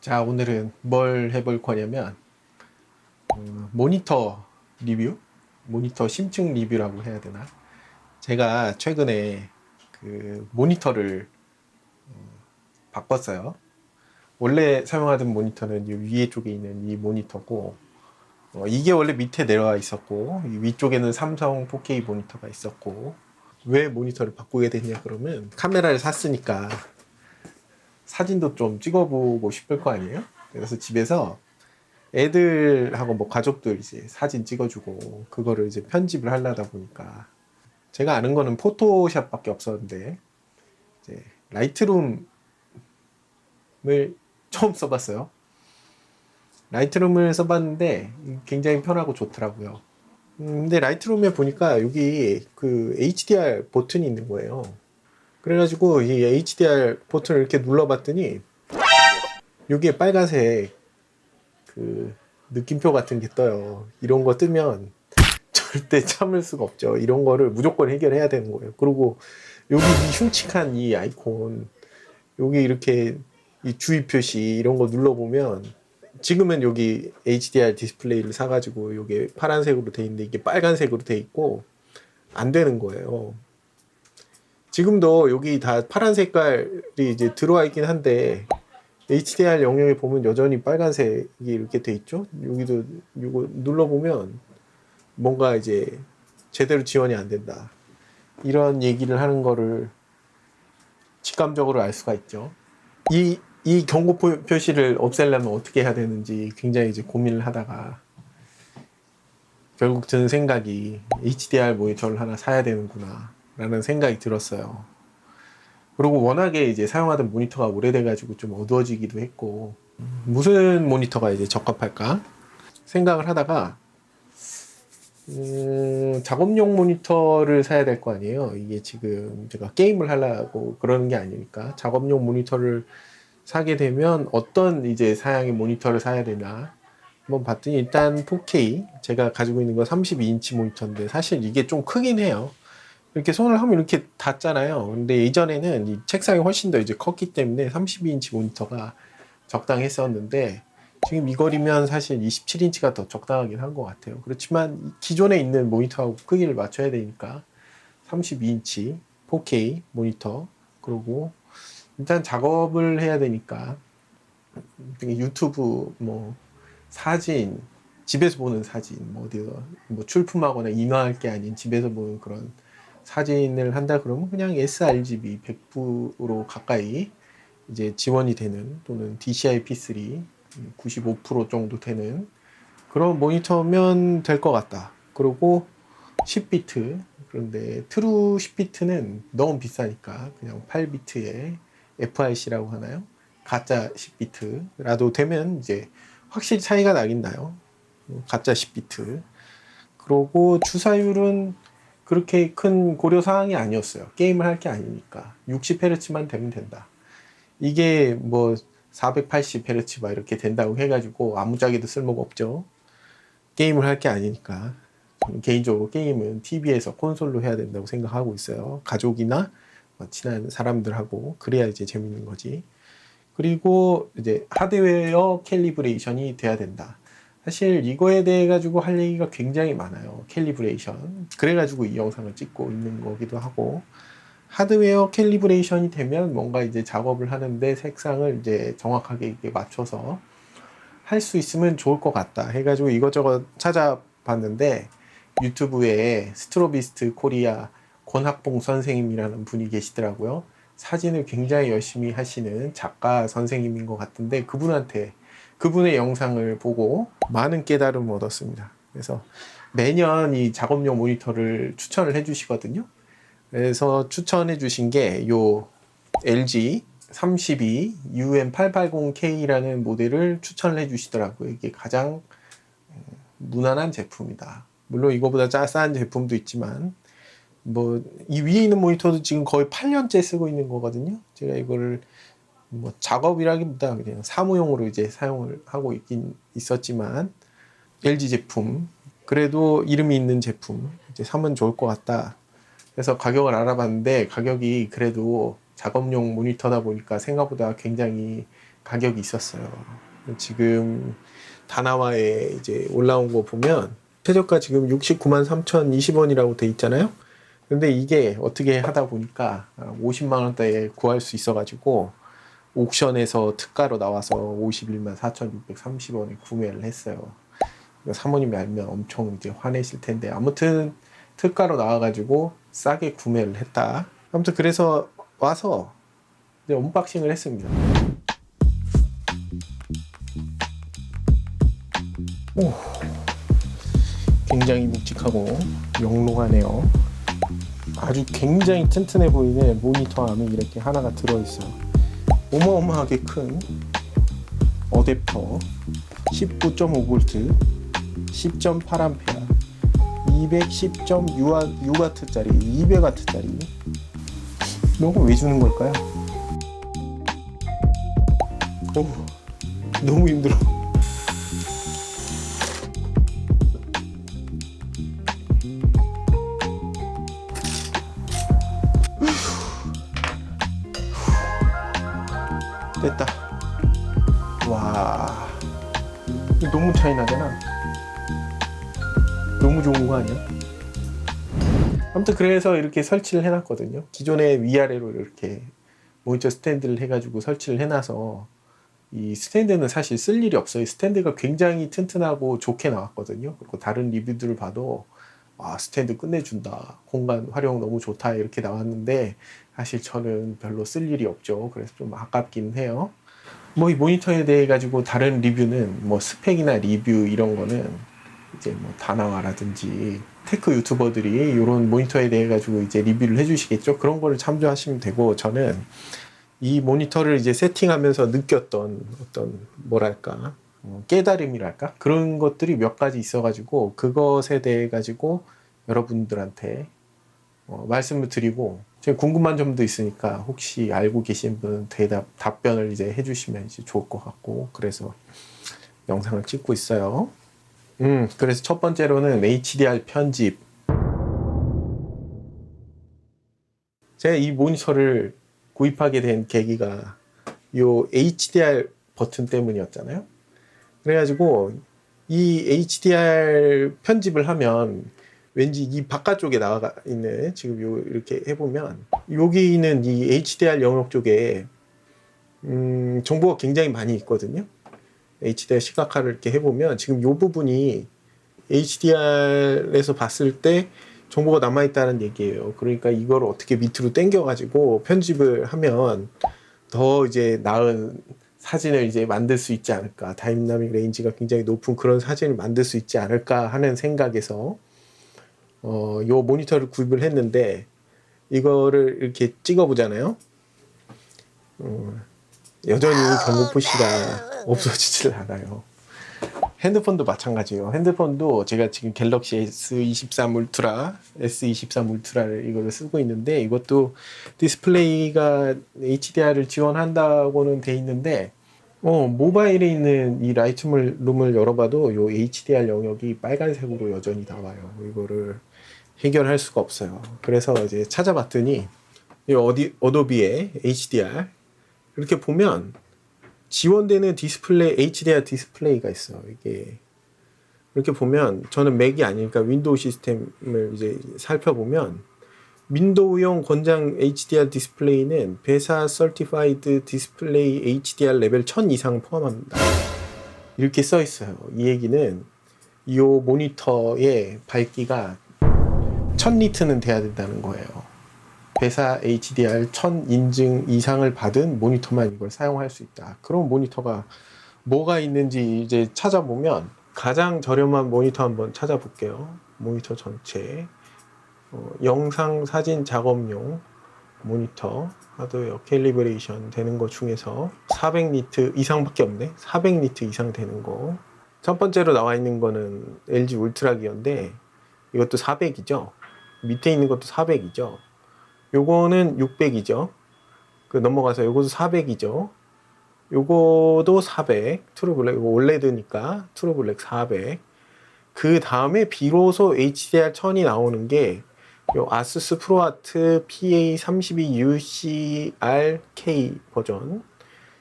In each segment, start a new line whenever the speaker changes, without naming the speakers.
자, 오늘은 뭘 해볼 거냐면 모니터 리뷰? 모니터 심층 리뷰라고 해야 되나? 제가 최근에 그 모니터를 바꿨어요. 원래 사용하던 모니터는 이 위에 쪽에 있는 이 모니터고, 이게 원래 밑에 내려와 있었고, 이 위쪽에는 삼성 4K 모니터가 있었고. 왜 모니터를 바꾸게 됐냐 그러면, 카메라를 샀으니까 사진도 좀 찍어보고 싶을 거 아니에요? 그래서 집에서 애들하고 뭐 가족들 이제 사진 찍어주고 그거를 이제 편집을 하려다 보니까, 제가 아는 거는 포토샵밖에 없었는데 이제 라이트룸을 처음 써봤어요. 라이트룸을 써봤는데 굉장히 편하고 좋더라고요. 근데 라이트룸에 보니까 여기 그 HDR 버튼이 있는 거예요. 그래가지고 이 HDR 버튼을 이렇게 눌러봤더니 여기에 빨간색 그 느낌표 같은 게 떠요. 이런 거 뜨면 절대 참을 수가 없죠. 이런 거를 무조건 해결해야 되는 거예요. 그리고 여기 이 흉측한 이 아이콘, 여기 이렇게 이 주의 표시 이런 거 눌러보면, 지금은 여기 HDR 디스플레이를 사가지고 이게 파란색으로 돼 있는데 이게 빨간색으로 돼 있고 안 되는 거예요. 지금도 여기 다 파란 색깔이 이제 들어와 있긴 한데 HDR 영역에 보면 여전히 빨간색이 이렇게 돼 있죠. 여기도 이거 눌러보면 뭔가 이제 제대로 지원이 안 된다, 이런 얘기를 하는 거를 직감적으로 알 수가 있죠. 이 경고 표시를 없애려면 어떻게 해야 되는지 굉장히 이제 고민을 하다가 결국 드는 생각이 HDR 모니터를 하나 사야 되는구나 라는 생각이 들었어요. 그리고 워낙에 이제 사용하던 모니터가 오래돼가지고 좀 어두워지기도 했고, 무슨 모니터가 이제 적합할까 생각을 하다가 작업용 모니터를 사야 될 거 아니에요. 이게 지금 제가 게임을 하려고 그러는 게 아니니까 작업용 모니터를 사게 되면 어떤 이제 사양의 모니터를 사야 되나 한번 봤더니, 일단 4K, 제가 가지고 있는 건 32인치 모니터인데 사실 이게 좀 크긴 해요. 이렇게 손을 하면 이렇게 닿잖아요. 근데 예전에는 이 책상이 훨씬 더 이제 컸기 때문에 32인치 모니터가 적당했었는데, 지금 이 거리면 사실 27인치가 더 적당하긴 한 것 같아요. 그렇지만 기존에 있는 모니터하고 크기를 맞춰야 되니까 32인치 4K 모니터, 그리고 일단 작업을 해야 되니까 유튜브 뭐 사진, 집에서 보는 사진, 뭐 어디서 뭐 출품하거나 인화할 게 아닌 집에서 보는 그런 사진을 한다 그러면 그냥 sRGB 100% 가까이 이제 지원이 되는, 또는 DCI-P3 95% 정도 되는 그런 모니터면 될 것 같다. 그리고 10비트, 그런데 트루 10비트는 너무 비싸니까 그냥 8비트에 FIC라고 하나요? 가짜 10비트라도 되면 이제 확실히 차이가 나긴 나요. 가짜 10비트. 그리고 주사율은 그렇게 큰 고려 사항이 아니었어요. 게임을 할 게 아니니까 60Hz만 되면 된다. 이게 뭐 480Hz 막 이렇게 된다고 해가지고 아무짝에도 쓸모가 없죠. 게임을 할 게 아니니까. 개인적으로 게임은 TV에서 콘솔로 해야 된다고 생각하고 있어요. 가족이나 친한 사람들하고 그래야 이제 재밌는 거지. 그리고 이제 하드웨어 캘리브레이션이 돼야 된다. 사실 이거에 대해 가지고 할 얘기가 굉장히 많아요. 캘리브레이션. 그래가지고 이 영상을 찍고 있는 거기도 하고, 하드웨어 캘리브레이션이 되면 뭔가 이제 작업을 하는데 색상을 이제 정확하게 이렇게 맞춰서 할 수 있으면 좋을 것 같다 해가지고 이것저것 찾아봤는데, 유튜브에 스트로비스트 코리아 권학봉 선생님이라는 분이 계시더라고요. 사진을 굉장히 열심히 하시는 작가 선생님인 것 같은데, 그분의 영상을 보고 많은 깨달음을 얻었습니다. 그래서 매년 이 작업용 모니터를 추천을 해주시거든요. 그래서 추천해 주신 게 요 LG 32 UM880K라는 모델을 추천을 해 주시더라고요. 이게 가장 무난한 제품이다. 물론 이거보다 싼 제품도 있지만, 뭐 이 위에 있는 모니터도 지금 거의 8년째 쓰고 있는 거거든요. 제가 이거를 뭐 작업이라기보다 그냥 사무용으로 이제 사용을 하고 있긴 있었지만, LG 제품, 그래도 이름이 있는 제품 이제 사면 좋을 것 같다. 그래서 가격을 알아봤는데 가격이 그래도 작업용 모니터다 보니까 생각보다 굉장히 가격이 있었어요. 지금 다나와에 이제 올라온 거 보면 최저가 지금 69만 3,020원이라고 돼 있잖아요. 근데 이게 어떻게 하다 보니까 50만 원대에 구할 수 있어가지고 옥션에서 특가로 나와서 51만 4,630원에 구매를 했어요. 사모님이 알면 엄청 이제 화내실 텐데, 아무튼 특가로 나와가지고 싸게 구매를 했다. 아무튼 그래서 와서 이제 언박싱을 했습니다. 오, 굉장히 묵직하고 영롱하네요. 아주 굉장히 튼튼해 보이는 모니터 암이 이렇게 하나가 들어있어요. 어마어마하게 큰 어댑터 19.5V 10.8A 210.6W짜리 200W짜리. 이거 왜 주는 걸까요? 오, 너무 힘들어. 됐다. 와, 너무 차이 나잖아. 너무 좋은 거 아니야? 아무튼 그래서 이렇게 설치를 해놨거든요. 기존에 위아래로 이렇게 모니터 스탠드를 해가지고 설치를 해놔서 이 스탠드는 사실 쓸 일이 없어요. 스탠드가 굉장히 튼튼하고 좋게 나왔거든요. 그리고 다른 리뷰들을 봐도 스탠드 끝내준다, 공간 활용 너무 좋다 이렇게 나왔는데 사실 저는 별로 쓸 일이 없죠. 그래서 좀 아깝긴 해요. 뭐 이 모니터에 대해 가지고 다른 리뷰는 뭐 스펙이나 리뷰 이런 거는 이제 뭐 다나와라든지 테크 유튜버들이 이런 모니터에 대해 가지고 이제 리뷰를 해주시겠죠. 그런 거를 참조하시면 되고, 저는 이 모니터를 이제 세팅하면서 느꼈던 어떤 뭐랄까 깨달음이랄까 그런 것들이 몇 가지 있어가지고 그것에 대해 가지고 여러분들한테 말씀을 드리고, 제가 궁금한 점도 있으니까 혹시 알고 계신 분은 답변을 이제 해주시면 이제 좋을 것 같고, 그래서 영상을 찍고 있어요. 그래서 첫 번째로는 HDR 편집. 제가 이 모니터를 구입하게 된 계기가 요 HDR 버튼 때문이었잖아요. 그래가지고 이 HDR 편집을 하면 왠지 이 바깥쪽에 나와 있는, 지금 요 이렇게 해보면 여기 있는 이 HDR 영역 쪽에 정보가 굉장히 많이 있거든요. HDR 시각화를 이렇게 해보면 지금 요 부분이 HDR에서 봤을 때 정보가 남아있다는 얘기예요. 그러니까 이걸 어떻게 밑으로 당겨가지고 편집을 하면 더 이제 나은 사진을 이제 만들 수 있지 않을까, 다이나믹 레인지가 굉장히 높은 그런 사진을 만들 수 있지 않을까 하는 생각에서 요 모니터를 구입을 했는데, 이거를 이렇게 찍어 보잖아요. 여전히 경고표시가 없어지질 않아요. 핸드폰도 마찬가지예요. 핸드폰도 제가 지금 갤럭시 S23 울트라, S23 울트라를 이거를 쓰고 있는데, 이것도 디스플레이가 HDR을 지원한다고는 돼 있는데, 모바일에 있는 이 라이트룸을 열어봐도 요 HDR 영역이 빨간색으로 여전히 나와요. 이거를 해결할 수가 없어요. 그래서 이제 찾아봤더니 이 어도비의 HDR 이렇게 보면 지원되는 디스플레이, HDR 디스플레이가 있어요. 이게 이렇게 보면, 저는 맥이 아니니까 윈도우 시스템을 이제 살펴보면 윈도우용 권장 HDR 디스플레이는 베사 서티파이드 디스플레이 HDR 레벨 1000 이상 포함합니다. 이렇게 써 있어요. 이 얘기는 이 모니터의 밝기가 1000니트는 돼야 된다는 거예요. 베사 HDR 1000 인증 이상을 받은 모니터만 이걸 사용할 수 있다. 그런 모니터가 뭐가 있는지 이제 찾아보면, 가장 저렴한 모니터 한번 찾아볼게요. 모니터 전체 영상 사진 작업용 모니터 하드웨어 캘리브레이션 되는 거 중에서 400니트 이상밖에 없네. 400니트 이상 되는 거. 첫 번째로 나와 있는 거는 LG 울트라 기어인데 이것도 400이죠. 밑에 있는 것도 400이죠. 요거는 600이죠. 그 넘어가서 요것도 400이죠. 요거도 400. 트루블랙, 이거 올레드니까 트루블랙 400. 그 다음에 비로소 HDR 1000이 나오는 게 요 아수스 프로아트 PA32UCRK 버전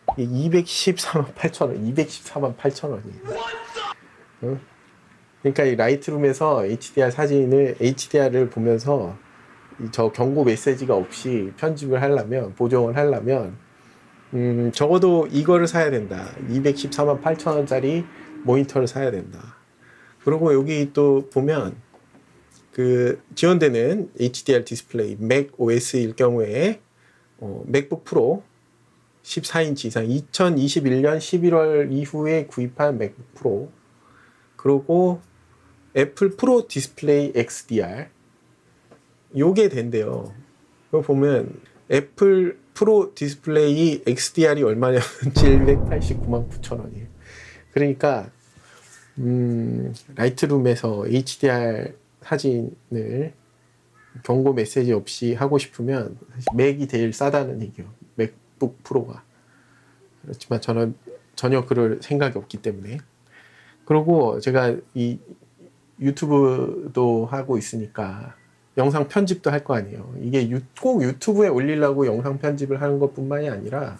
214만 8천원, 214만 8천원이에요. 응? 그러니까 이 라이트룸에서 HDR을 보면서 저 경고 메시지가 없이 편집을 하려면, 보정을 하려면 적어도 이거를 사야 된다. 214만 8천원짜리 모니터를 사야 된다. 그리고 여기 또 보면 그 지원되는 HDR 디스플레이 맥 OS일 경우에 맥북 프로 14인치 이상 2021년 11월 이후에 구입한 맥북 프로, 그리고 애플 프로 디스플레이 XDR 요게 된대요. 이거 보면 애플 프로 디스플레이 XDR이 얼마냐면 789만 9천 원이에요. 그러니까 라이트룸에서 HDR 사진을 경고 메시지 없이 하고 싶으면 사실 맥이 제일 싸다는 얘기예요. 맥북 프로가. 그렇지만 저는 전혀 그럴 생각이 없기 때문에. 그리고 제가 이 유튜브도 하고 있으니까 영상 편집도 할 거 아니에요. 이게 꼭 유튜브에 올리려고 영상 편집을 하는 것뿐만이 아니라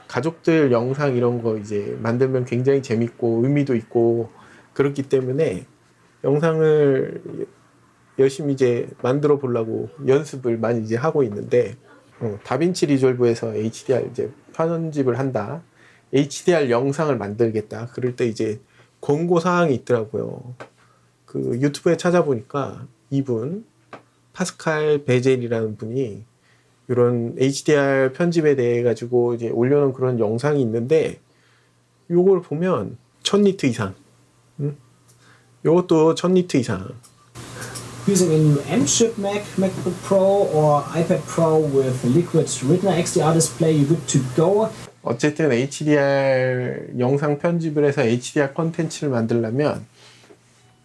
가족들 영상 이런 거 이제 만들면 굉장히 재밌고 의미도 있고 그렇기 때문에 영상을 열심히 이제 만들어 보려고 연습을 많이 이제 하고 있는데, 다빈치 리졸브에서 HDR 이제 편집을 한다. HDR 영상을 만들겠다. 그럴 때 이제 권고 사항이 있더라고요. 그 유튜브에 찾아보니까 이분 파스칼 베젤이라는 분이 이런 HDR 편집에 대해 가지고 이제 올려놓은 그런 영상이 있는데, 요걸 보면 1000니트 이상. 요것도 1000니트 이상.
Using a new M-chip Mac, MacBook Pro or iPad Pro with liquid Retina XDR display, you're good to go.
어쨌든 HDR 영상 편집을 해서 HDR 컨텐츠를 만들려면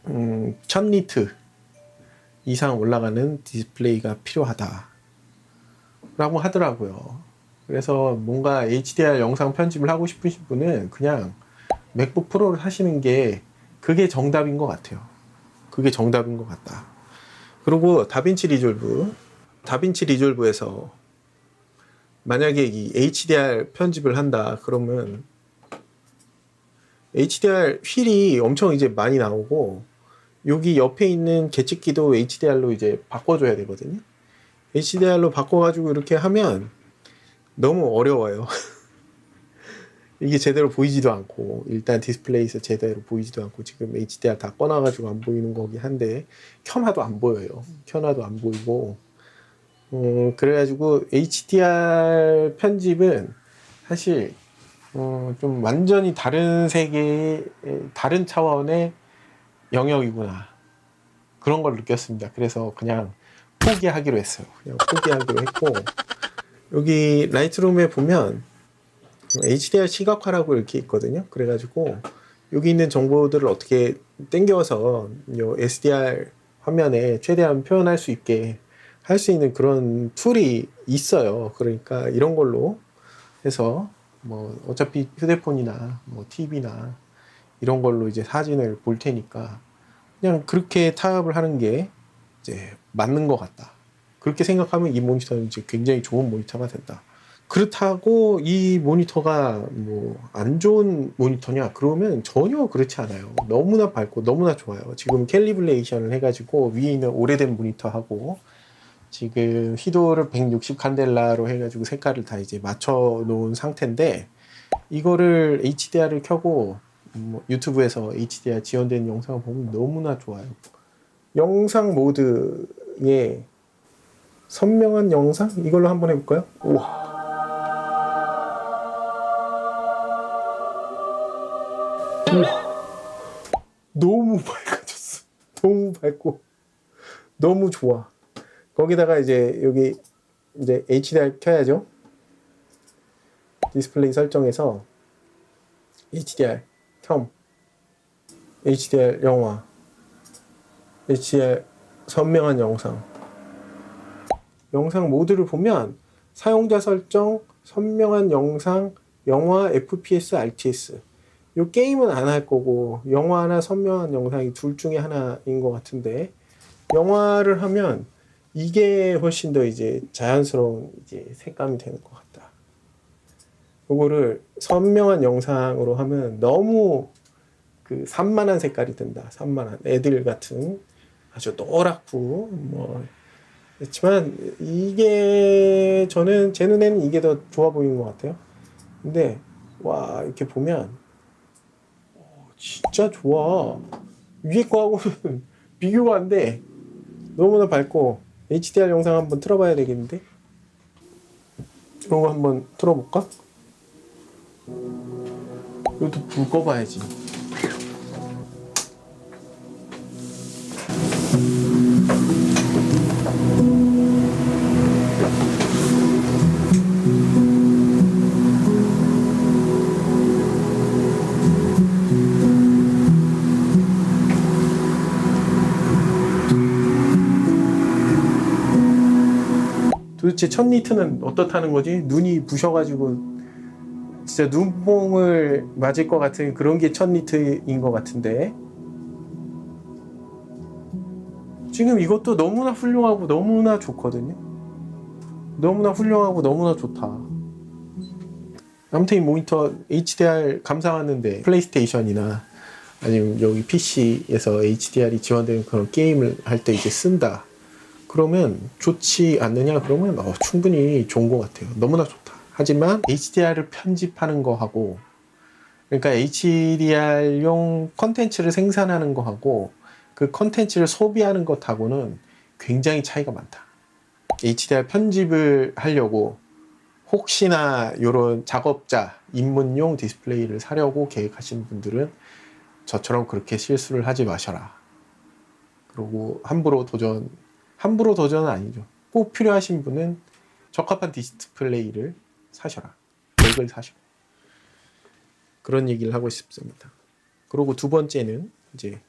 1000니트 이상 올라가는 디스플레이가 필요하다 라고 하더라고요. 그래서 뭔가 HDR 영상 편집을 하고 싶으신 분은 그냥 맥북 프로를 사시는 게 그게 정답인 것 같아요. 그게 정답인 것 같다. 그리고 다빈치 리졸브에서 만약에 이 HDR 편집을 한다 그러면 HDR 휠이 엄청 이제 많이 나오고 여기 옆에 있는 계측기도 HDR로 이제 바꿔줘야 되거든요. HDR로 바꿔가지고 이렇게 하면 너무 어려워요. 이게 제대로 보이지도 않고, 일단 디스플레이에서 제대로 보이지도 않고, 지금 HDR 다 꺼놔가지고 안 보이는 거긴 한데, 켜놔도 안 보여요. 켜놔도 안 보이고, 그래가지고 HDR 편집은 사실, 좀 완전히 다른 세계의, 다른 차원의 영역이구나. 그런 걸 느꼈습니다. 그래서 그냥 포기하기로 했어요. 그냥 포기하기로 했고, 여기 라이트룸에 보면 HDR 시각화라고 이렇게 있거든요. 그래가지고 여기 있는 정보들을 어떻게 땡겨서 요 SDR 화면에 최대한 표현할 수 있게 할 수 있는 그런 툴이 있어요. 그러니까 이런 걸로 해서 뭐 어차피 휴대폰이나 뭐 TV나 이런 걸로 이제 사진을 볼 테니까 그냥 그렇게 타협을 하는 게 이제 맞는 것 같다. 그렇게 생각하면 이 모니터는 이제 굉장히 좋은 모니터가 된다. 그렇다고 이 모니터가 뭐 안 좋은 모니터냐? 그러면 전혀 그렇지 않아요. 너무나 밝고 너무나 좋아요. 지금 캘리브레이션을 해가지고 위에 있는 오래된 모니터하고 지금 휘도를 160 칸델라로 해가지고 색깔을 다 이제 맞춰 놓은 상태인데, 이거를 HDR을 켜고 유튜브에서 HDR 지원된 영상을 보면 너무나 좋아요. 영상 모드에 선명한 영상? 이걸로 한번 해볼까요? 우와. 너무 밝아졌어. 너무 밝고 너무 좋아. 거기다가 이제 여기 이제 HDR 켜야죠. 디스플레이 설정에서 HDR 켬, HDR 영화, HDR 선명한 영상. 영상 모드를 보면 사용자 설정, 선명한 영상, 영화, FPS, RTS. 이 게임은 안 할 거고 영화나 선명한 영상이 둘 중에 하나인 것 같은데, 영화를 하면 이게 훨씬 더 이제 자연스러운 이제 색감이 되는 것 같다. 요거를 선명한 영상으로 하면 너무 그 산만한 색깔이 든다. 산만한 애들 같은 아주 노랗고 뭐 그렇지만 이게 저는 제 눈에는 이게 더 좋아 보이는 것 같아요. 근데 와 이렇게 보면 진짜 좋아. 위에 거하고는 비교가 안 돼. 너무나 밝고 HDR 영상 한번 틀어봐야 되겠는데? 이런 거 한번 틀어볼까? 이것도 불 꺼봐야지. 도대체 첫 니트는 어떻다는 거지? 눈이 부셔가지고 진짜 눈뽕을 맞을 것 같은 그런 게 첫 니트인 것 같은데 지금 이것도 너무나 훌륭하고 너무나 좋거든요. 너무나 훌륭하고 너무나 좋다. 아무튼 이 모니터 HDR 감상하는데 플레이스테이션이나 아니면 여기 PC에서 HDR이 지원되는 그런 게임을 할 때 이제 쓴다. 그러면 좋지 않느냐? 그러면 충분히 좋은 것 같아요. 너무나 좋다. 하지만 HDR을 편집하는 거하고 그러니까 HDR용 컨텐츠를 생산하는 거하고 그 컨텐츠를 소비하는 것하고는 굉장히 차이가 많다. HDR 편집을 하려고 혹시나 이런 작업자 입문용 디스플레이를 사려고 계획하시는 분들은 저처럼 그렇게 실수를 하지 마셔라. 그리고 함부로 도전은 아니죠. 꼭 필요하신 분은 적합한 디스플레이를 사셔라. 맥을 사셔라. 그런 얘기를 하고 싶습니다. 그리고 두 번째는 이제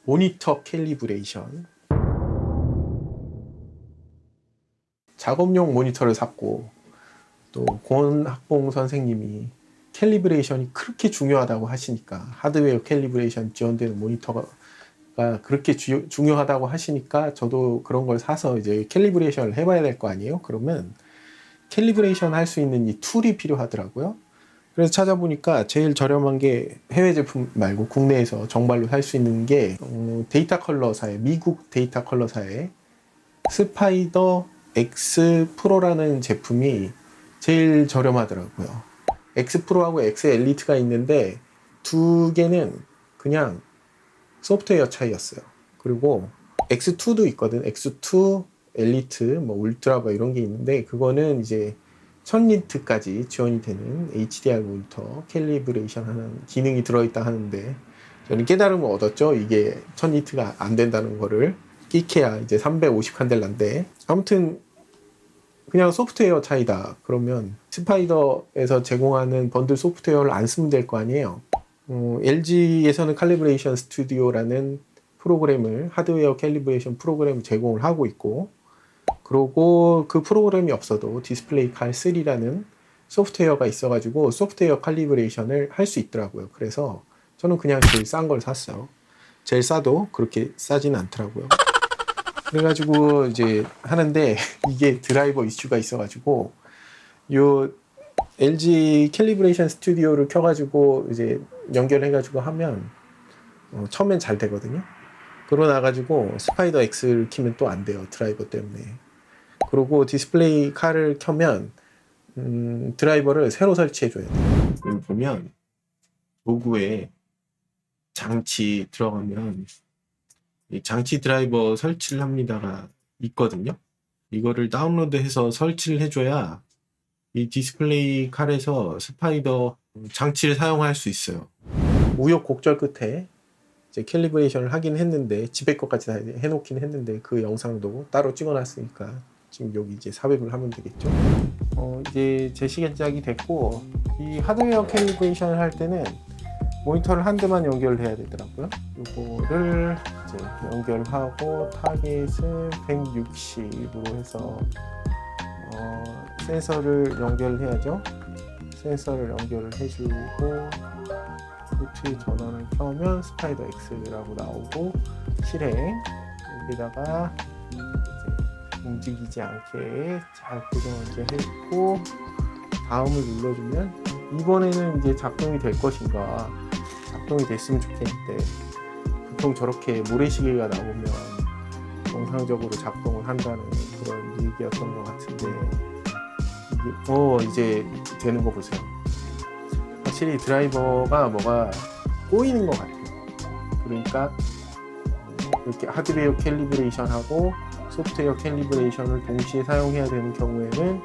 모니터 캘리브레이션. 작업용 모니터를 샀고 또 권학봉 선생님이 캘리브레이션이 그렇게 중요하다고 하시니까 하드웨어 캘리브레이션 지원되는 모니터가 그렇게 중요하다고 하시니까 저도 그런 걸 사서 이제 캘리브레이션을 해봐야 될 거 아니에요? 그러면 캘리브레이션 할 수 있는 이 툴이 필요하더라고요. 그래서 찾아보니까 제일 저렴한 게 해외 제품 말고 국내에서 정발로 살 수 있는 게 데이터 컬러사의 미국 데이터 컬러사의 스파이더 X 프로라는 제품이 제일 저렴하더라고요. X 프로하고 X 엘리트가 있는데 두 개는 그냥 소프트웨어 차이였어요. 그리고 X2도 있거든. X2, 엘리트, 뭐 울트라 뭐 이런 게 있는데 그거는 이제 1000니트까지 지원이 되는 HDR 모니터 캘리브레이션 하는 기능이 들어있다 하는데 저는 깨달음을 얻었죠. 이게 1000니트가 안 된다는 거를 끼케야 이제 350칸델라인데 아무튼 그냥 소프트웨어 차이다. 그러면 스파이더에서 제공하는 번들 소프트웨어를 안 쓰면 될 거 아니에요. LG에서는 칼리브레이션 스튜디오라는 프로그램을 하드웨어 캘리브레이션 프로그램을 제공을 하고 있고 그리고 그 프로그램이 없어도 디스플레이 칼 3라는 소프트웨어가 있어가지고 소프트웨어 칼리브레이션을 할 수 있더라고요. 그래서 저는 그냥 제일 싼 걸 샀어요. 제일 싸도 그렇게 싸지는 않더라고요. 그래가지고 이제 하는데 이게 드라이버 이슈가 있어가지고 요 LG 캘리브레이션 스튜디오를 켜가지고 이제 연결해가지고 하면 처음엔 잘 되거든요. 그러고 나가지고 스파이더 X를 키면 또 안 돼요. 드라이버 때문에. 그리고 디스플레이 칼을 켜면 드라이버를 새로 설치해줘야 돼요. 여기 보면 도구에 장치 들어가면 이 장치 드라이버 설치를 합니다가 있거든요. 이거를 다운로드해서 설치를 해줘야 이 디스플레이 칼에서 스파이더 장치를 사용할 수 있어요. 우여곡절 끝에 이제 캘리브레이션을 하긴 했는데 집에 것까지 다 해놓긴 했는데 그 영상도 따로 찍어놨으니까 지금 여기 이제 삽입을 하면 되겠죠. 이제 제시간짝이 됐고 이 하드웨어 캘리브레이션을 할 때는 모니터를 한 대만 연결해야 되더라고요. 이거를 이제 연결하고 타겟을 160으로 해서 센서를 연결해야죠. 센서를 연결을 해주고 루트 전원을 켜면 스파이더 X라고 나오고 실행 여기다가 이제 움직이지 않게 잘 고정을 이제 했고, 다음을 눌러주면 이번에는 이제 작동이 될 것인가, 작동이 됐으면 좋겠는데 보통 저렇게 모래시계가 나오면 정상적으로 작동을 한다는 그런 얘기였던 것 같은데, 이게 이제 되는 거 보세요. 확실히 드라이버가 뭐가 꼬이는 것 같아요. 그러니까 이렇게 하드웨어 캘리브레이션하고 소프트웨어 캘리브레이션을 동시에 사용해야 되는 경우에는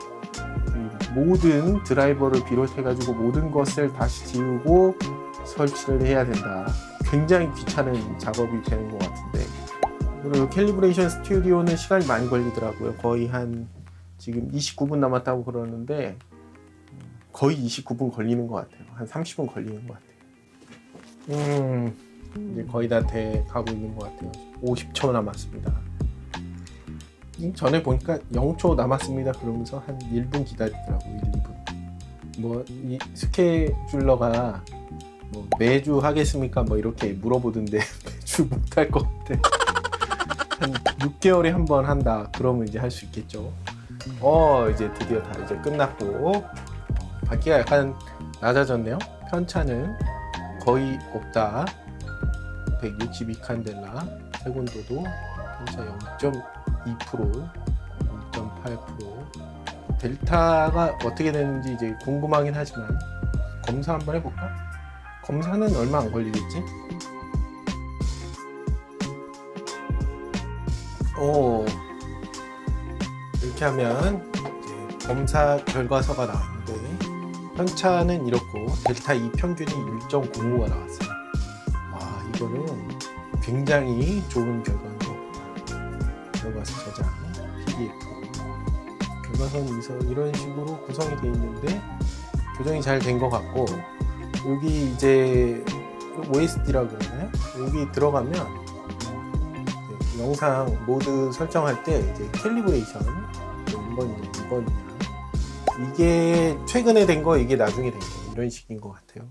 모든 드라이버를 비롯해가지고 모든 것을 다시 지우고 설치를 해야 된다. 굉장히 귀찮은 작업이 되는 것 같은데, 그리고 캘리브레이션 스튜디오는 시간이 많이 걸리더라고요. 거의 한 지금 29분 남았다고 그러는데 거의 29분 걸리는 것 같아요. 한 30분 걸리는 것 같아요. 이제 거의 다 돼 가고 있는 것 같아요. 50초 남았습니다. 전에 보니까 0초 남았습니다 그러면서 한 1분 기다리더라고요. 1, 2분. 뭐 이 스케줄러가 뭐 매주 하겠습니까? 뭐 이렇게 물어보던데 매주 못할 것 같아. 한 6개월에 한 번 한다. 그러면 이제 할 수 있겠죠. 이제 드디어 다 이제 끝났고, 밝기가 약간 낮아졌네요. 편차는 거의 없다. 162칸델라. 세곤도도 편차 0.2%, 0.8%. 델타가 어떻게 되는지 이제 궁금하긴 하지만 검사 한번 해볼까? 검사는 얼마 안 걸리겠지? 이렇게 하면 이제 검사 결과서가 나왔는데 편차는 이렇고 델타 2 평균이 1.05가 나왔어요. 와, 이거는 굉장히 좋은 결과인 것 같아요. 결과서 저장, PDF. 결과서는 이런 식으로 구성이 되어 있는데 교정이 잘 된 것 같고, 여기 이제 OSD라고 그러나요? 여기 들어가면 영상 모드 설정할 때 이제 캘리브레이션 1번이냐 2번이냐, 이게 최근에 된 거, 이게 나중에 된 거, 이런 식인 것 같아요.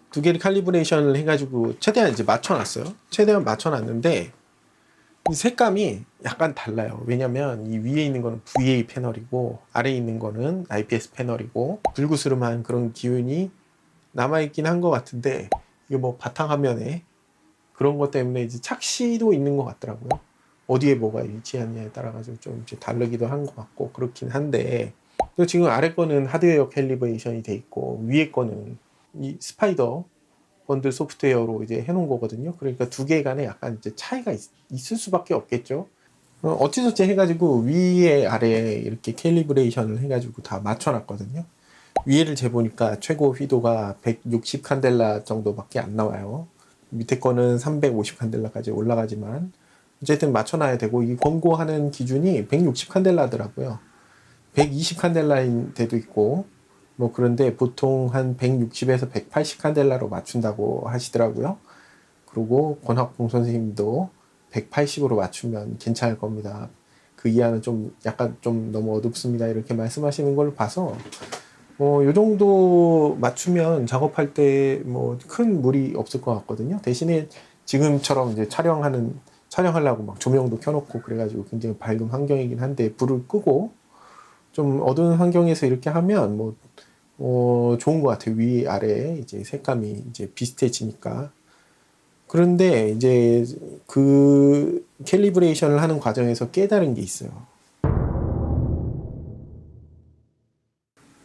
두 개를 칼리브레이션을 해가지고 최대한 이제 맞춰놨어요. 최대한 맞춰놨는데 이 색감이 약간 달라요. 왜냐면 이 위에 있는 거는 VA 패널이고 아래에 있는 거는 IPS 패널이고 불그스름한 그런 기운이 남아있긴 한 것 같은데, 이게 뭐 바탕화면에 그런 것 때문에 이제 착시도 있는 것 같더라고요. 어디에 뭐가 위치하느냐에 따라 가지고 좀 이제 다르기도 한 것 같고 그렇긴 한데, 또 지금 아래 거는 하드웨어 캘리브레이션이 돼 있고 위에 거는 이 스파이더 번들 소프트웨어로 이제 해놓은 거거든요. 그러니까 두 개 간에 약간 이제 차이가 있을 수밖에 없겠죠. 어찌저찌 해가지고 위에 아래에 이렇게 캘리브레이션을 해가지고 다 맞춰놨거든요. 위에를 재보니까 최고 휘도가 160 칸델라 정도밖에 안 나와요. 밑에 거는 350 칸델라까지 올라가지만 어쨌든 맞춰놔야 되고, 이 권고하는 기준이 160 칸델라더라고요. 120 칸델라인 데도 있고 뭐 그런데 보통 한 160에서 180 칸델라로 맞춘다고 하시더라고요. 그리고 권학봉 선생님도 180으로 맞추면 괜찮을 겁니다. 그 이하는 좀 약간 좀 너무 어둡습니다. 이렇게 말씀하시는 걸 봐서 요 정도 맞추면 작업할 때 뭐 큰 무리 없을 것 같거든요. 대신에 지금처럼 이제 촬영하려고 막 조명도 켜놓고 그래가지고 굉장히 밝은 환경이긴 한데, 불을 끄고 좀 어두운 환경에서 이렇게 하면 좋은 것 같아요. 위 아래 이제 색감이 이제 비슷해지니까. 그런데 이제 그 캘리브레이션을 하는 과정에서 깨달은 게 있어요.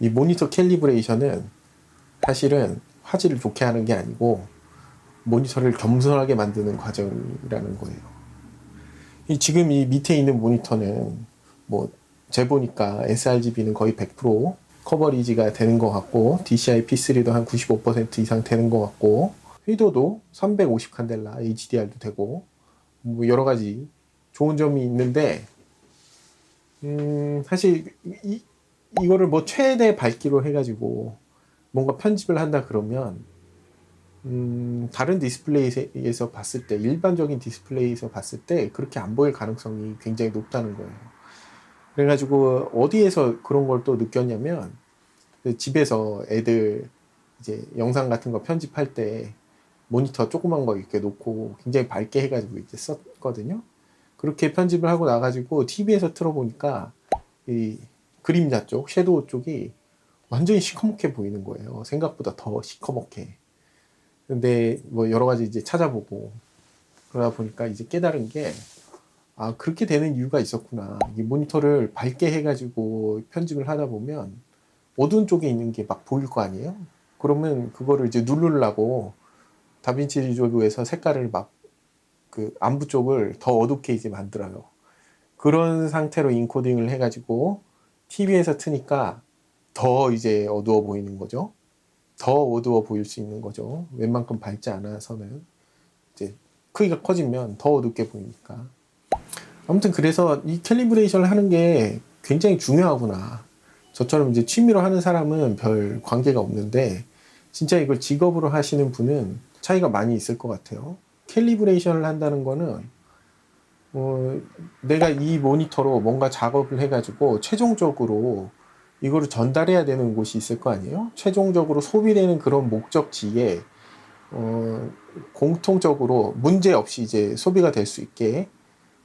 이 모니터 캘리브레이션은 사실은 화질을 좋게 하는 게 아니고 모니터를 겸손하게 만드는 과정이라는 거예요. 지금 이 밑에 있는 모니터는 뭐 재보니까 sRGB는 거의 100% 커버리지가 되는 것 같고, DCI P3도 한 95% 이상 되는 것 같고, 휘도도 350 칸델라 HDR도 되고, 뭐 여러 가지 좋은 점이 있는데, 사실 이거를 뭐 최대 밝기로 해가지고 뭔가 편집을 한다 그러면 다른 디스플레이에서 봤을 때, 일반적인 디스플레이에서 봤을 때 그렇게 안 보일 가능성이 굉장히 높다는 거예요. 그래가지고 어디에서 그런 걸 또 느꼈냐면, 집에서 애들 이제 영상 같은 거 편집할 때 모니터 조그만 거 이렇게 놓고 굉장히 밝게 해가지고 이제 썼거든요. 그렇게 편집을 하고 나가지고 TV에서 틀어보니까 이 그림자 쪽, 섀도우 쪽이 완전히 시커멓게 보이는 거예요. 생각보다 더 시커멓게. 근데 뭐 여러 가지 이제 찾아보고 그러다 보니까 이제 깨달은 게, 아, 그렇게 되는 이유가 있었구나. 이 모니터를 밝게 해가지고 편집을 하다 보면 어두운 쪽에 있는 게 막 보일 거 아니에요? 그러면 그거를 이제 누르려고 다빈치 리졸브에서 색깔을 막 그 안부 쪽을 더 어둡게 이제 만들어요. 그런 상태로 인코딩을 해가지고 TV에서 트니까 더 이제 어두워 보이는 거죠. 더 어두워 보일 수 있는 거죠. 웬만큼 밝지 않아서는 이제 크기가 커지면 더 어둡게 보이니까. 아무튼 그래서 이 캘리브레이션을 하는 게 굉장히 중요하구나. 저처럼 이제 취미로 하는 사람은 별 관계가 없는데 진짜 이걸 직업으로 하시는 분은 차이가 많이 있을 것 같아요. 캘리브레이션을 한다는 거는 내가 이 모니터로 뭔가 작업을 해가지고 최종적으로 이거를 전달해야 되는 곳이 있을 거 아니에요? 최종적으로 소비되는 그런 목적지에 공통적으로 문제 없이 이제 소비가 될 수 있게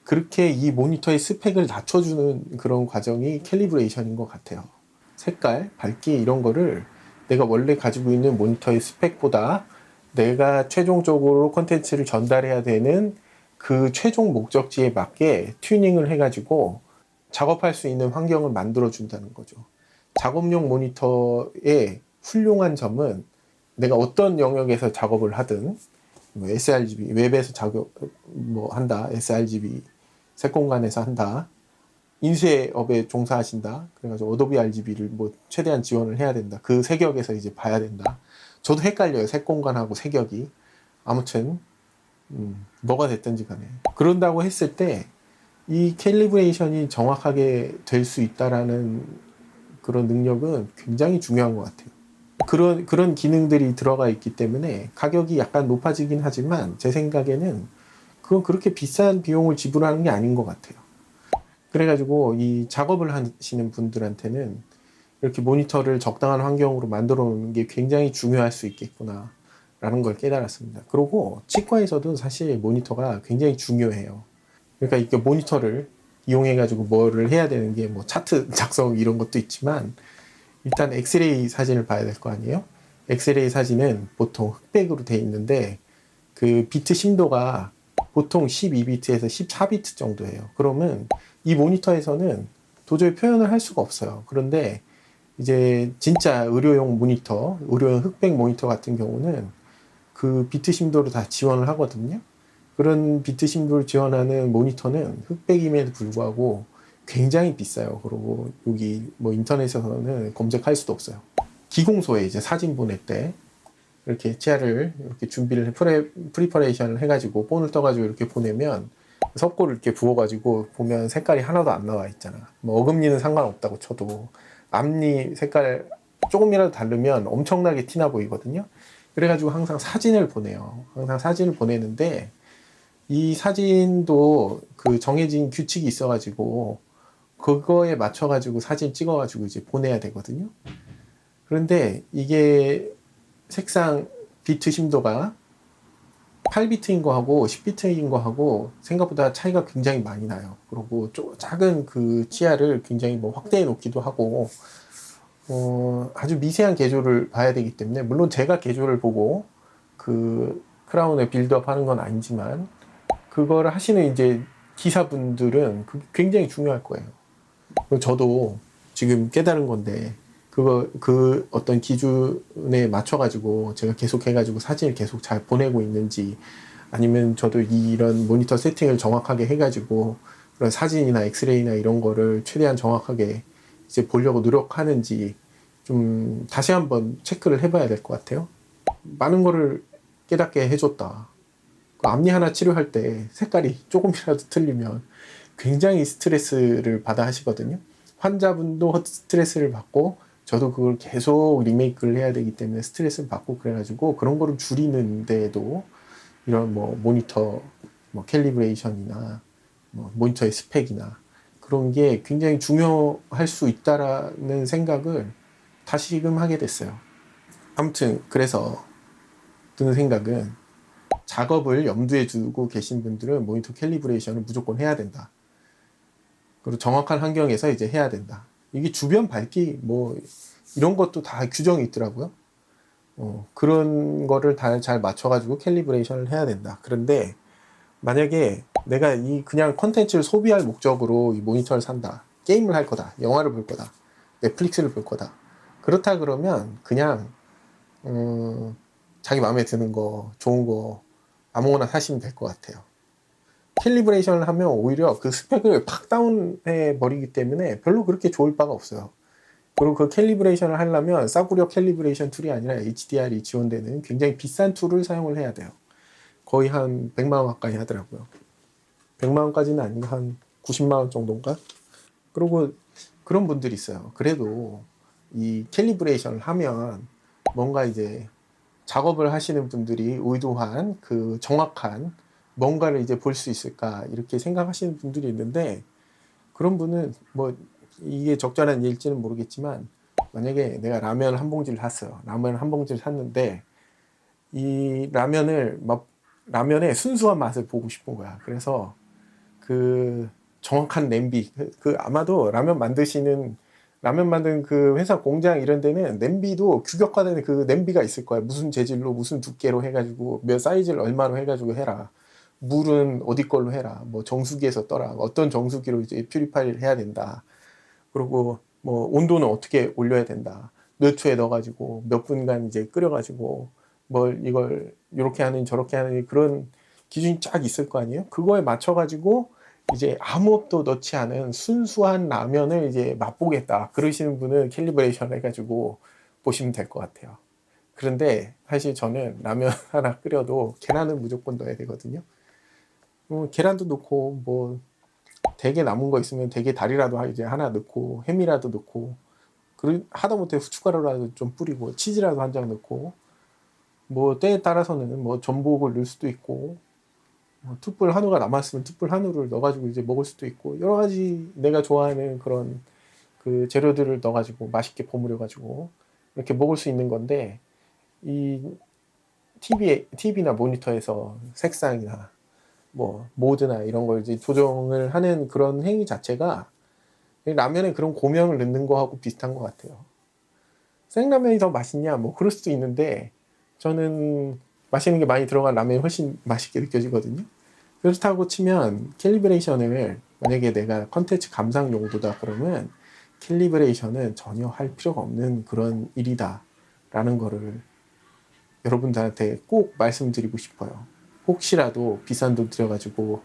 그렇게 이 모니터의 스펙을 낮춰주는 그런 과정이 캘리브레이션인 것 같아요. 색깔, 밝기 이런 거를 내가 원래 가지고 있는 모니터의 스펙보다 내가 최종적으로 콘텐츠를 전달해야 되는 그 최종 목적지에 맞게 튜닝을 해가지고 작업할 수 있는 환경을 만들어 준다는 거죠. 작업용 모니터의 훌륭한 점은 내가 어떤 영역에서 작업을 하든 뭐 sRGB 웹에서 작업 뭐 한다, sRGB 색공간에서 한다, 인쇄업에 종사하신다, 그래가지고 어도비 RGB를 뭐 최대한 지원을 해야 된다, 그 세격에서 이제 봐야 된다. 저도 헷갈려요, 색공간하고 세격이. 아무튼 뭐가 됐든지 간에 그런다고 했을 때 이 캘리브레이션이 정확하게 될 수 있다라는 그런 능력은 굉장히 중요한 것 같아요. 그런 기능들이 들어가 있기 때문에 가격이 약간 높아지긴 하지만 제 생각에는 그건 그렇게 비싼 비용을 지불하는 게 아닌 것 같아요. 그래가지고 이 작업을 하시는 분들한테는 이렇게 모니터를 적당한 환경으로 만들어 놓는 게 굉장히 중요할 수 있겠구나 라는 걸 깨달았습니다. 그리고 치과에서도 사실 모니터가 굉장히 중요해요. 그러니까 이게 모니터를 이용해가지고 뭐를 해야 되는 게 뭐 차트 작성 이런 것도 있지만 일단 엑스레이 사진을 봐야 될 거 아니에요? 엑스레이 사진은 보통 흑백으로 돼 있는데 그 비트 심도가 보통 12비트에서 14비트 정도예요. 그러면 이 모니터에서는 도저히 표현을 할 수가 없어요. 그런데 이제 진짜 의료용 모니터, 의료용 흑백 모니터 같은 경우는 그 비트 심도를 다 지원을 하거든요. 그런 비트 심도를 지원하는 모니터는 흑백임에도 불구하고 굉장히 비싸요. 그리고 여기 뭐 인터넷에서는 검색할 수도 없어요. 기공소에 이제 사진 보낼 때 이렇게 치아를 이렇게 준비를 프리퍼레이션을 해가지고 본을 떠가지고 이렇게 보내면 석고를 이렇게 부어가지고 보면 색깔이 하나도 안 나와 있잖아. 뭐 어금니는 상관없다고 쳐도 앞니 색깔 조금이라도 다르면 엄청나게 티나 보이거든요. 그래가지고 항상 사진을 보내요. 항상 사진을 보내는데 이 사진도 그 정해진 규칙이 있어가지고 그거에 맞춰가지고 사진 찍어가지고 이제 보내야 되거든요. 그런데 이게 색상 비트 심도가 8비트인 거하고 10비트인 거하고 생각보다 차이가 굉장히 많이 나요. 그리고 작은 그 치아를 굉장히 뭐 확대해 놓기도 하고 아주 미세한 개조를 봐야 되기 때문에 물론 제가 개조를 보고 그 크라운에 빌드업 하는 건 아니지만 그거를 하시는 이제 기사분들은 그게 굉장히 중요할 거예요. 저도 지금 깨달은 건데 그 어떤 기준에 맞춰가지고 제가 계속 해가지고 사진을 계속 잘 보내고 있는지 아니면 저도 이런 모니터 세팅을 정확하게 해가지고 그런 사진이나 엑스레이나 이런 거를 최대한 정확하게 이제 보려고 노력하는지 좀 다시 한번 체크를 해봐야 될 것 같아요. 많은 거를 깨닫게 해줬다. 그 앞니 하나 치료할 때 색깔이 조금이라도 틀리면 굉장히 스트레스를 받아 하시거든요. 환자분도 스트레스를 받고 저도 그걸 계속 리메이크를 해야 되기 때문에 스트레스를 받고 그래가지고 그런 거를 줄이는 데에도 이런 뭐 모니터 뭐 캘리브레이션이나 뭐 모니터의 스펙이나 그런 게 굉장히 중요할 수 있다라는 생각을 다시금 하게 됐어요. 아무튼 그래서 드는 생각은 작업을 염두에 두고 계신 분들은 모니터 캘리브레이션을 무조건 해야 된다. 그리고 정확한 환경에서 이제 해야 된다. 이게 주변 밝기 뭐 이런 것도 다 규정이 있더라고요. 그런 거를 다 잘 맞춰가지고 캘리브레이션을 해야 된다. 그런데 만약에 내가 이 그냥 컨텐츠를 소비할 목적으로 이 모니터를 산다. 게임을 할 거다. 영화를 볼 거다. 넷플릭스를 볼 거다. 그렇다 그러면 그냥 자기 마음에 드는 거, 좋은 거 아무거나 사시면 될 것 같아요. 캘리브레이션을 하면 오히려 그 스펙을 팍 다운해 버리기 때문에 별로 그렇게 좋을 바가 없어요. 그리고 그 캘리브레이션을 하려면 싸구려 캘리브레이션 툴이 아니라 HDR이 지원되는 굉장히 비싼 툴을 사용을 해야 돼요. 거의 한 100만 원 가까이 하더라고요. 100만 원까지는 아니고 한 90만 원 정도인가? 그리고 그런 분들이 있어요. 그래도 이 캘리브레이션을 하면 뭔가 이제 작업을 하시는 분들이 의도한 그 정확한 뭔가를 이제 볼 수 있을까 이렇게 생각하시는 분들이 있는데 그런 분은 뭐 이게 적절한 일지는 모르겠지만 만약에 내가 라면 한 봉지를 샀어요. 라면 한 봉지를 샀는데 이 라면의 순수한 맛을 보고 싶은 거야. 그래서 그 정확한 냄비 그 아마도 라면 만든 그 회사 공장 이런 데는 냄비도 규격화된 그 냄비가 있을 거야. 무슨 재질로 무슨 두께로 해가지고 몇 사이즈를 얼마로 해가지고 해라. 물은 어디 걸로 해라. 뭐 정수기에서 떠라. 어떤 정수기로 이제 퓨리파이를 해야 된다. 그리고 뭐 온도는 어떻게 올려야 된다. 몇 초에 넣어가지고 몇 분간 이제 끓여가지고 뭘 이걸 이렇게 하는 저렇게 하는 그런 기준이 쫙 있을 거 아니에요. 그거에 맞춰가지고 이제 아무것도 넣지 않은 순수한 라면을 이제 맛보겠다. 그러시는 분은 캘리브레이션 해가지고 보시면 될 것 같아요. 그런데 사실 저는 라면 하나 끓여도 계란은 무조건 넣어야 되거든요. 계란도 넣고 뭐 대게 남은 거 있으면 대게 다리라도 이제 하나 넣고 햄이라도 넣고 하다못해 후춧가루라도 좀 뿌리고 치즈라도 한 장 넣고 뭐 때에 따라서는 뭐 전복을 넣을 수도 있고 뭐 툭불 한우가 남았으면 툭불 한우를 넣어가지고 이제 먹을 수도 있고 여러 가지 내가 좋아하는 그런 그 재료들을 넣어가지고 맛있게 버무려가지고 이렇게 먹을 수 있는 건데 이 TV나 모니터에서 색상이나 뭐 모드나 이런 걸 이제 조정을 하는 그런 행위 자체가 라면에 그런 고명을 넣는 거하고 비슷한 것 같아요. 생라면이 더 맛있냐? 뭐 그럴 수도 있는데 저는 맛있는 게 많이 들어간 라면이 훨씬 맛있게 느껴지거든요. 그렇다고 치면 캘리브레이션을 만약에 내가 컨텐츠 감상 용도다 그러면 캘리브레이션은 전혀 할 필요가 없는 그런 일이다 라는 거를 여러분들한테 꼭 말씀드리고 싶어요. 혹시라도 비싼 돈 들여가지고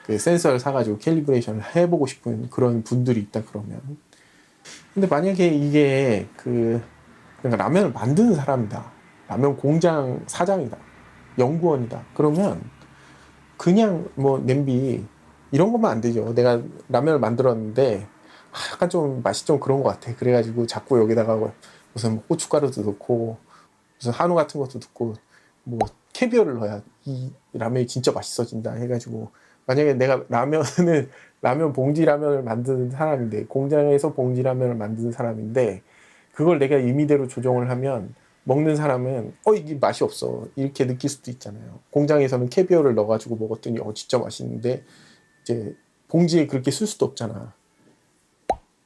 그 센서를 사가지고 캘리브레이션을 해보고 싶은 그런 분들이 있다 그러면 근데 만약에 이게 그러니까 라면을 만드는 사람이다. 라면 공장 사장이다. 연구원이다. 그러면 그냥 뭐 냄비 이런 것만 안 되죠. 내가 라면을 만들었는데 약간 좀 맛이 좀 그런 것 같아. 그래가지고 자꾸 여기다가 무슨 뭐 고춧가루도 넣고 무슨 한우 같은 것도 넣고 뭐 캐비어를 넣어야 이 라면이 진짜 맛있어진다 해가지고 만약에 내가 라면 봉지 라면을 만드는 사람인데 공장에서 봉지 라면을 만드는 사람인데 그걸 내가 임의대로 조정을 하면 먹는 사람은 이게 맛이 없어 이렇게 느낄 수도 있잖아요. 공장에서는 캐비어를 넣어가지고 먹었더니 진짜 맛있는데 이제 봉지에 그렇게 쓸 수도 없잖아.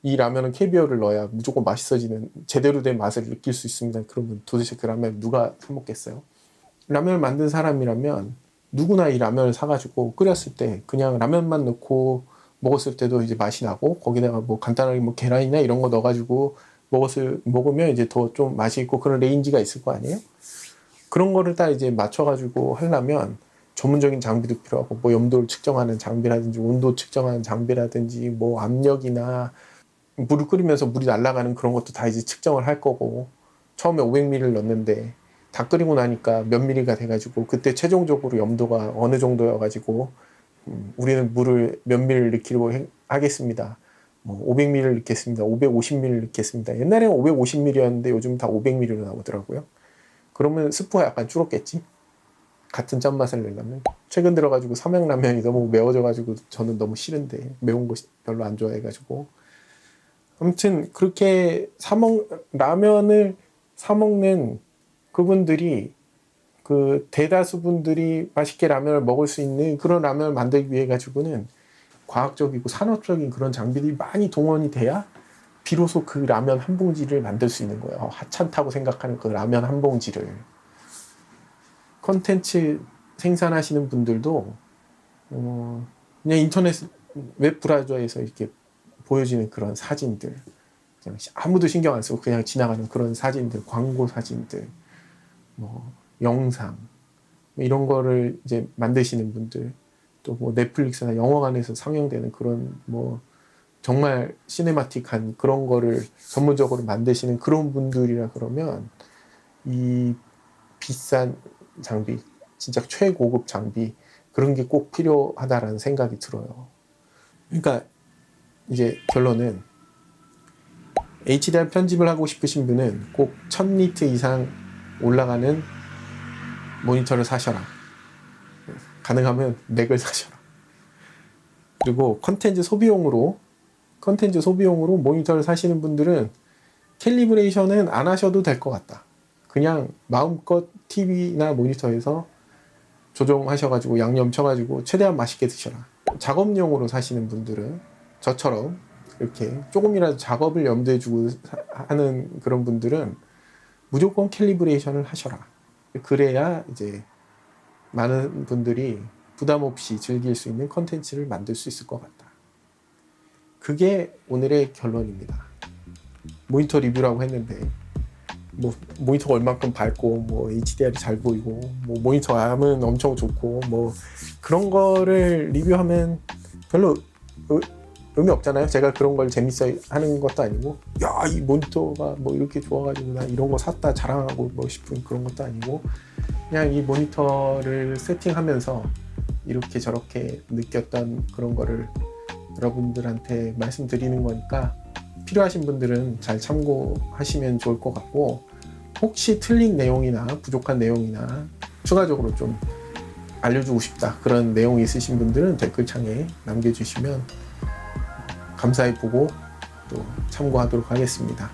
이 라면은 캐비어를 넣어야 무조건 맛있어지는 제대로 된 맛을 느낄 수 있습니다. 그러면 도대체 그 라면 누가 사 먹겠어요? 라면을 만든 사람이라면 누구나 이 라면을 사가지고 끓였을 때 그냥 라면만 넣고 먹었을 때도 이제 맛이 나고 거기다가 뭐 간단하게 뭐 계란이나 이런 거 넣어가지고 먹으면 이제 더 좀 맛이 있고 그런 레인지가 있을 거 아니에요? 그런 거를 딱 이제 맞춰가지고 하려면 전문적인 장비도 필요하고 뭐 염도를 측정하는 장비라든지 온도 측정하는 장비라든지 뭐 압력이나 물을 끓이면서 물이 날아가는 그런 것도 다 이제 측정을 할 거고 처음에 500ml를 넣는데 다 끓이고 나니까 몇 ml가 돼가지고 그때 최종적으로 염도가 어느 정도여가지고 우리는 물을 몇 ml를 넣기로 하겠습니다. 뭐 500ml를 넣겠습니다. 550ml를 넣겠습니다. 옛날에는 550ml였는데 요즘 다 500ml로 나오더라고요. 그러면 스프가 약간 줄었겠지? 같은 짠맛을 내려면 최근 들어가지고 삼양라면이 너무 매워져가지고 저는 너무 싫은데 매운 거 별로 안 좋아해가지고 아무튼 그렇게 라면을 사 먹는 그분들이 그 대다수 분들이 맛있게 라면을 먹을 수 있는 그런 라면을 만들기 위해 가지고는 과학적이고 산업적인 그런 장비들이 많이 동원이 돼야 비로소 그 라면 한 봉지를 만들 수 있는 거예요. 하찮다고 생각하는 그 라면 한 봉지를. 컨텐츠 생산하시는 분들도 그냥 인터넷 웹 브라우저에서 이렇게 보여지는 그런 사진들, 그냥 아무도 신경 안 쓰고 그냥 지나가는 그런 사진들, 광고 사진들, 뭐 영상 이런 거를 이제 만드시는 분들, 또 뭐 넷플릭스나 영화관에서 상영되는 그런 뭐 정말 시네마틱한 그런 거를 전문적으로 만드시는 그런 분들이라 그러면 이 비싼 장비, 진짜 최고급 장비 그런 게 꼭 필요하다라는 생각이 들어요. 그러니까 이제 결론은 HDR 편집을 하고 싶으신 분은 꼭 1000니트 이상 올라가는 모니터를 사셔라. 가능하면 맥을 사셔라. 그리고 컨텐츠 소비용으로 모니터를 사시는 분들은 캘리브레이션은 안 하셔도 될 것 같다. 그냥 마음껏 TV나 모니터에서 조정하셔가지고 양념 쳐가지고 최대한 맛있게 드셔라. 작업용으로 사시는 분들은 저처럼 이렇게 조금이라도 작업을 염두에 두고 하는 그런 분들은 무조건 캘리브레이션을 하셔라. 그래야 이제 많은 분들이 부담 없이 즐길 수 있는 컨텐츠를 만들 수 있을 것 같다. 그게 오늘의 결론입니다. 모니터 리뷰라고 했는데 뭐 모니터가 얼만큼 밝고 뭐 HDR이 잘 보이고 뭐 모니터 암은 엄청 좋고 뭐 그런 거를 리뷰하면 별로 의미 없잖아요. 제가 그런 걸 재밌어 하는 것도 아니고 야, 이 모니터가 뭐 이렇게 좋아가지고 나 이런 거 샀다 자랑하고 뭐 싶은 그런 것도 아니고 그냥 이 모니터를 세팅하면서 이렇게 저렇게 느꼈던 그런 거를 여러분들한테 말씀드리는 거니까 필요하신 분들은 잘 참고하시면 좋을 것 같고 혹시 틀린 내용이나 부족한 내용이나 추가적으로 좀 알려주고 싶다 그런 내용이 있으신 분들은 댓글창에 남겨주시면 감사히 보고 또 참고하도록 하겠습니다.